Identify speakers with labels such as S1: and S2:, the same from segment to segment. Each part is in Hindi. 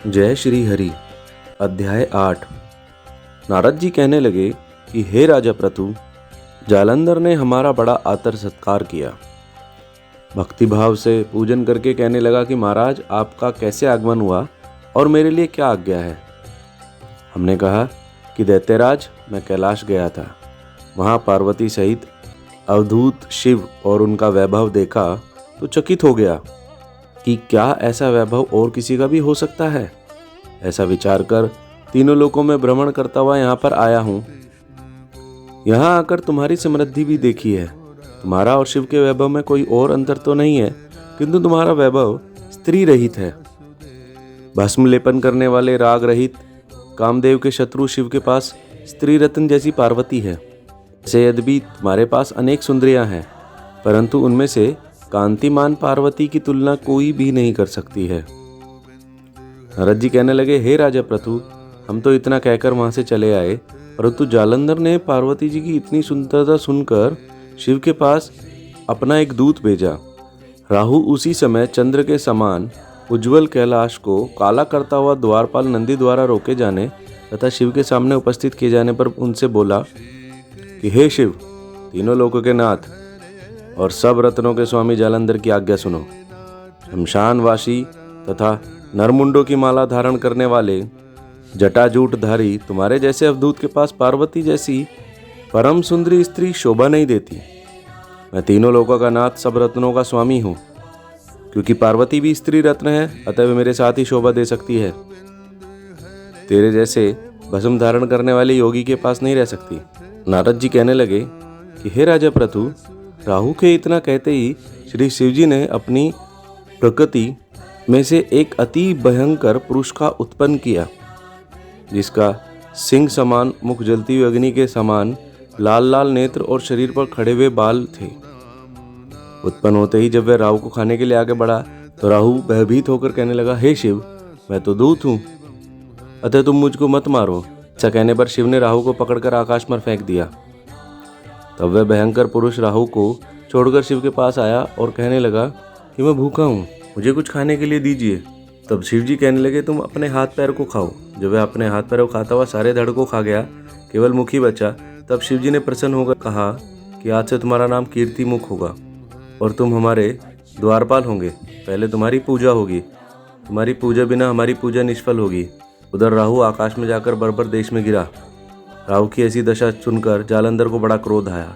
S1: जय श्री हरि। अध्याय 8। नारद जी कहने लगे कि हे राजा प्रतु, जालंधर ने हमारा बड़ा आदर सत्कार किया। भक्तिभाव से पूजन करके कहने लगा कि महाराज, आपका कैसे आगमन हुआ और मेरे लिए क्या आज्ञा है। हमने कहा कि दैत्यराज, मैं कैलाश गया था, वहाँ पार्वती सहित अवधूत शिव और उनका वैभव देखा तो चकित हो गया कि क्या ऐसा वैभव और किसी का भी हो सकता है। ऐसा विचार कर तीनों लोकों में भ्रमण करता हुआ यहाँ पर आया हूँ। यहाँ आकर तुम्हारी समृद्धि भी देखी है। तुम्हारा और शिव के वैभव में कोई और अंतर तो नहीं है, किंतु तुम्हारा वैभव स्त्री रहित है। भस्म लेपन करने वाले राग रहित कामदेव के शत्रु शिव के पास स्त्री रत्न जैसी पार्वती है। ऐसे यद्यपि तुम्हारे पास अनेक सुंदरियां हैं, परंतु उनमें से कांतिमान पार्वती की तुलना कोई भी नहीं कर सकती है। नारद जी कहने लगे, हे राजा प्रतु, हम तो इतना कहकर वहां से चले आए, परंतु जालंधर ने पार्वती जी की इतनी सुंदरता सुनकर शिव के पास अपना एक दूत भेजा। राहु उसी समय चंद्र के समान उज्जवल कैलाश को काला करता हुआ द्वारपाल नंदी द्वारा रोके जाने तथा शिव के सामने उपस्थित किए जाने पर उनसे बोला कि हे शिव, तीनों लोकों के नाथ और सब रत्नों के स्वामी जालंधर की आज्ञा सुनो। शमशानवासी तथा नरमुंडों की माला धारण करने वाले जटाजूटधारी तुम्हारे जैसे अवधूत के पास पार्वती जैसी परम सुंदरी स्त्री शोभा नहीं देती। मैं तीनों लोकों का नाथ, सब रत्नों का स्वामी हूँ। क्योंकि पार्वती भी स्त्री रत्न है, अतः वे मेरे साथ ही शोभा दे सकती है। तेरे जैसे भस्म धारण करने वाले योगी के पास नहीं रह सकती। नारद जी कहने लगे कि हे राजा प्रतु, राहु के इतना कहते ही श्री शिवजी ने अपनी प्रकृति में से एक अति भयंकर पुरुष का उत्पन्न किया, जिसका सिंह समान मुख, जलती हुई अग्नि के समान लाल लाल नेत्र और शरीर पर खड़े हुए बाल थे। उत्पन्न होते ही जब वह राहु को खाने के लिए आगे बढ़ा तो राहु भयभीत होकर कहने लगा, हे शिव, मैं तो दूत हूँ, अतः तुम मुझको मत मारो। ऐसा कहने पर शिव ने राहु को पकड़कर आकाश में फेंक दिया। तब वह भयंकर पुरुष राहु को छोड़कर शिव के पास आया और कहने लगा कि मैं भूखा हूँ, मुझे कुछ खाने के लिए दीजिए। तब शिव जी कहने लगे, तुम अपने हाथ पैर को खाओ। जब वह अपने हाथ पैर को खाता हुआ सारे धड़ को खा गया, केवल मुख ही बचा। तब शिव जी ने प्रसन्न होकर कहा कि आज से तुम्हारा नाम कीर्ति मुख होगा और तुम हमारे द्वारपाल होंगे। पहले तुम्हारी पूजा होगी, तुम्हारी पूजा बिना हमारी पूजा निष्फल होगी। उधर राहु आकाश में जाकर बर्बर देश में गिरा। राहु की ऐसी दशा सुनकर जालंधर को बड़ा क्रोध आया।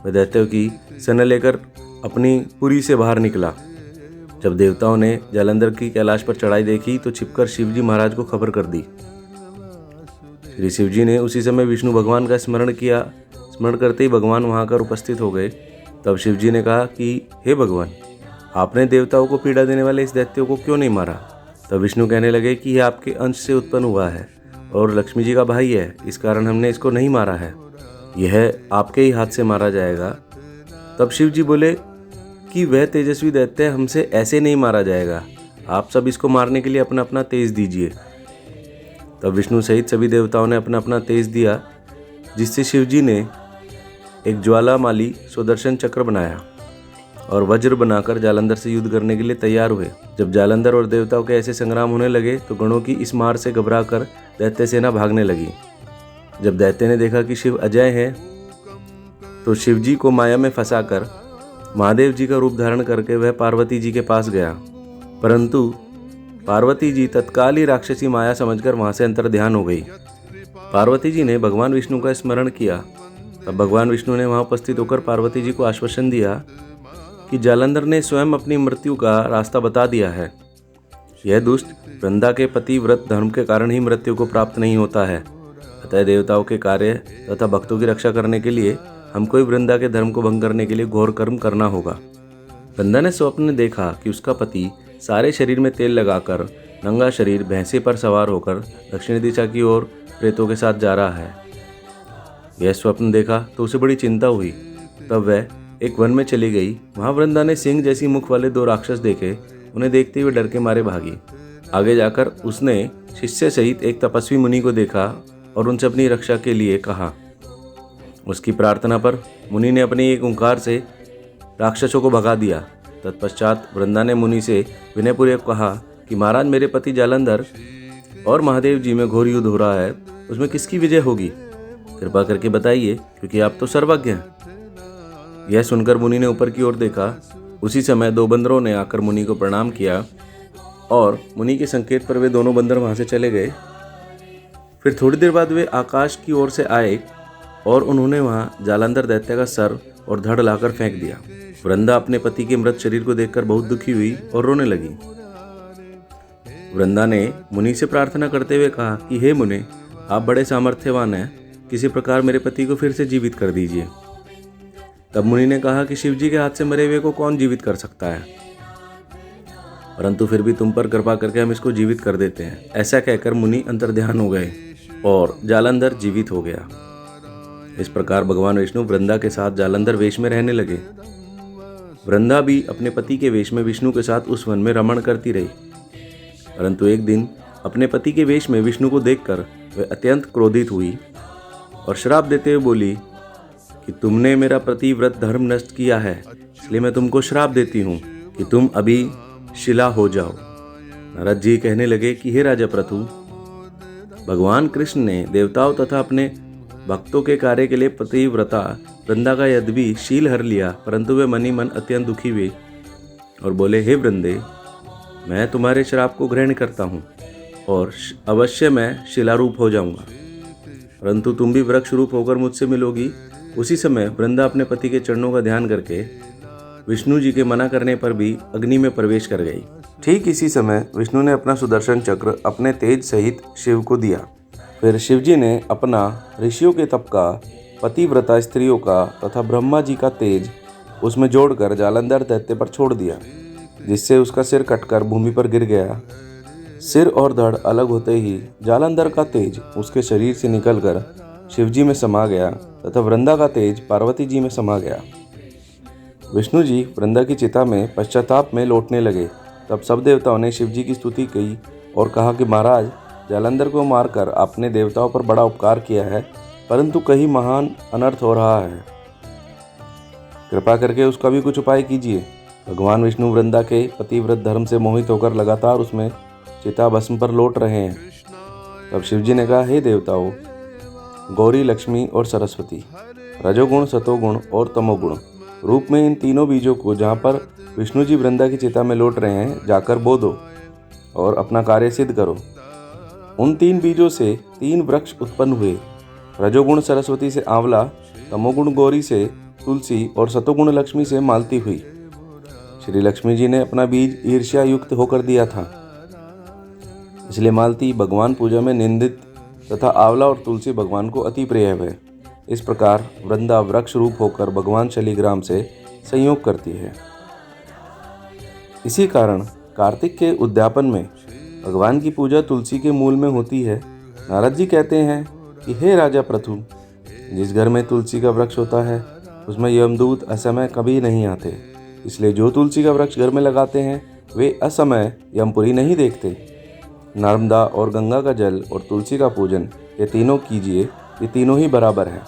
S1: वह दैत्यों की सेना लेकर अपनी पुरी से बाहर निकला। जब देवताओं ने जालंधर की कैलाश पर चढ़ाई देखी तो छिपकर शिवजी महाराज को खबर कर दी। श्री शिवजी ने उसी समय विष्णु भगवान का स्मरण किया। स्मरण करते ही भगवान वहां आकर उपस्थित हो गए। तब शिवजी ने कहा कि हे भगवान, आपने देवताओं को पीड़ा देने वाले इस दैत्य को क्यों नहीं मारा। तब विष्णु कहने लगे कि यह आपके अंश से उत्पन्न हुआ है और लक्ष्मी जी का भाई है, इस कारण हमने इसको नहीं मारा है। यह आपके ही हाथ से मारा जाएगा। तब शिव जी बोले कि वह तेजस्वी दैत्य हमसे ऐसे नहीं मारा जाएगा, आप सब इसको मारने के लिए अपना अपना तेज दीजिए। तब विष्णु सहित सभी देवताओं ने अपना अपना तेज दिया, जिससे शिवजी ने एक ज्वालामाली सुदर्शन चक्र बनाया और वज्र बनाकर जालंधर से युद्ध करने के लिए तैयार हुए। जब जालंधर और देवताओं के ऐसे संग्राम होने लगे तो गणों की इस मार से घबराकर दैत्य सेना भागने लगी। जब दैत्य ने देखा कि शिव अजय है तो शिवजी को माया में फंसाकर महादेव जी का रूप धारण करके वह पार्वती जी के पास गया, परंतु पार्वती जी तत्काल ही राक्षसी माया समझकर वहां से अंतर्ध्यान हो गई। पार्वती जी ने भगवान विष्णु का स्मरण किया। तब भगवान विष्णु ने वहां उपस्थित होकर पार्वती जी को आश्वासन दिया कि जालंधर ने स्वयं अपनी मृत्यु का रास्ता बता दिया है। यह दुष्ट वृंदा के पति व्रत धर्म के कारण ही मृत्यु को प्राप्त नहीं होता है, अतः देवताओं के कार्य तथा भक्तों की रक्षा करने के लिए हमको ही वृंदा के धर्म को भंग करने के लिए घोर कर्म करना होगा। वृंदा ने स्वप्न में देखा कि उसका पति सारे शरीर में तेल लगाकर नंगा शरीर भैंसे पर सवार होकर दक्षिणी दिशा की ओर प्रेतों के साथ जा रहा है। यह स्वप्न देखा तो उसे बड़ी चिंता हुई। तब वह एक वन में चली गई। वहां वृंदा ने सिंह जैसी मुख वाले 2 राक्षस देखे। उन्हें देखते हुए डर के मारे भागी। आगे जाकर उसने शिष्य सहित एक तपस्वी मुनि को देखा और उनसे अपनी रक्षा के लिए कहा। उसकी प्रार्थना पर मुनि ने अपनी एक ओंकार से राक्षसों को भगा दिया। तत्पश्चात वृंदा ने मुनि से विनयपूर्वक कहा कि महाराज, मेरे पति जालंधर और महादेव जी में घोर युद्ध हो रहा है, उसमें किसकी विजय होगी? कृपा करके बताइए, क्योंकि आप तो सर्वज्ञ हैं। यह सुनकर मुनि ने ऊपर की ओर देखा। उसी समय 2 बंदरों ने आकर मुनि को प्रणाम किया और मुनि के संकेत पर वे दोनों बंदर वहां से चले गए। फिर थोड़ी देर बाद वे आकाश की ओर से आए और उन्होंने वहां जालंधर दैत्य का सर और धड़ लाकर फेंक दिया। वृंदा अपने पति के मृत शरीर को देखकर बहुत दुखी हुई और रोने लगी। वृंदा ने मुनि से प्रार्थना करते हुए कहा कि हे मुने, आप बड़े सामर्थ्यवान हैं, किसी प्रकार मेरे पति को फिर से जीवित कर दीजिए। तब मुनि ने कहा कि शिव जी के हाथ से मरे हुए को कौन जीवित कर सकता है, परंतु फिर भी तुम पर कृपा करके हम इसको जीवित कर देते हैं। ऐसा कहकर मुनि अंतर्ध्यान हो गए और जालंधर जीवित हो गया। इस प्रकार भगवान विष्णु वृंदा के साथ जालंधर वेश में रहने लगे। वृंदा भी अपने पति के वेश में विष्णु के साथ उस वन में रमण करती रही, परंतु एक दिन अपने पति के वेश में विष्णु को देखकर वह अत्यंत क्रोधित हुई और श्राप देते हुए बोली कि तुमने मेरा पतिव्रत धर्म नष्ट किया है, इसलिए मैं तुमको श्राप देती हूँ कि तुम अभी शिला हो जाओ। नारद जी कहने लगे कि हे राजा पृथु, भगवान कृष्ण ने देवताओं तथा अपने भक्तों के कार्य के लिए पतिव्रता वृंदा का यद्यपि शील हर लिया, परंतु वे मन ही मन अत्यंत दुखी हुए और बोले, हे वृंदे, मैं तुम्हारे श्राप को ग्रहण करता हूँ और अवश्य मैं शिलारूप हो जाऊंगा, परंतु तुम भी वृक्ष रूप होकर मुझसे मिलोगी। उसी समय वृंदा अपने पति के चरणों का ध्यान करके विष्णु जी के मना करने पर भी अग्नि में प्रवेश कर गई। ठीक इसी समय विष्णु ने अपना सुदर्शन चक्र अपने तेज सहित शिव को दिया। फिर शिव जी ने अपना ऋषियों के तप का, पतिव्रता स्त्रियों का तथा ब्रह्मा जी का तेज उसमें जोड़कर जालंधर दैत्य पर छोड़ दिया, जिससे उसका सिर कटकर भूमि पर गिर गया। सिर और धड़ अलग होते ही जालंधर का तेज उसके शरीर से निकलकर शिव जी में समा गया तथा वृंदा का तेज पार्वती जी में समा गया। विष्णु जी वृंदा की चिता में पश्चाताप में लौटने लगे। तब सब देवताओं ने शिव जी की स्तुति की और कहा कि महाराज, जालंधर को मारकर आपने देवताओं पर बड़ा उपकार किया है, परंतु कहीं महान अनर्थ हो रहा है, कृपा करके उसका भी कुछ उपाय कीजिए। भगवान विष्णु वृंदा के पतिव्रत धर्म से मोहित होकर लगातार उसमें चिता भस्म पर लौट रहे हैं। तब शिव जी ने कहा, हे देवताओं, गौरी, लक्ष्मी और सरस्वती, रजोगुण, सतोगुण और तमोगुण रूप में इन तीनों बीजों को जहाँ पर विष्णु जी वृंदा की चिता में लौट रहे हैं जाकर बो दो और अपना कार्य सिद्ध करो। उन 3 बीजों से 3 वृक्ष उत्पन्न हुए। रजोगुण सरस्वती से आंवला, तमोगुण गौरी से तुलसी और सतोगुण लक्ष्मी से मालती हुई। श्री लक्ष्मी जी ने अपना बीज ईर्ष्या युक्त होकर दिया था, इसलिए मालती भगवान पूजा में निंदित तथा आंवला और तुलसी भगवान को अति प्रिय है। इस प्रकार वृंदा वृक्ष रूप होकर भगवान शालिग्राम से संयोग करती है। इसी कारण कार्तिक के उद्यापन में भगवान की पूजा तुलसी के मूल में होती है। नारद जी कहते हैं कि हे राजा पृथु, जिस घर में तुलसी का वृक्ष होता है उसमें यमदूत असमय कभी नहीं आते, इसलिए जो तुलसी का वृक्ष घर में लगाते हैं वे असमय यमपुरी नहीं देखते। नर्मदा और गंगा का जल और तुलसी का पूजन, ये तीनों कीजिए, ये तीनों ही बराबर हैं।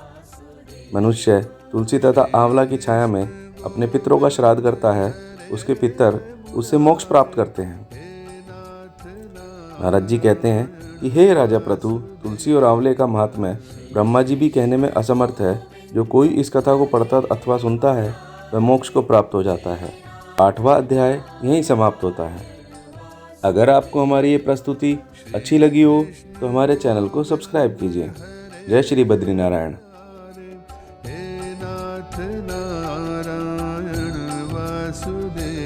S1: मनुष्य तुलसी तथा आंवला की छाया में अपने पितरों का श्राद्ध करता है, उसके पितर उससे मोक्ष प्राप्त करते हैं। नारद जी कहते हैं कि हे राजा पृथु, तुलसी और आंवले का महात्म्य ब्रह्मा जी भी कहने में असमर्थ है। जो कोई इस कथा को पढ़ता अथवा सुनता है वह मोक्ष को प्राप्त हो जाता है। 8वां अध्याय यहीं समाप्त होता है। अगर आपको हमारी ये प्रस्तुति अच्छी लगी हो तो हमारे चैनल को सब्सक्राइब कीजिए। जय श्री बद्रीनारायण।
S2: नारायण वासुदेव।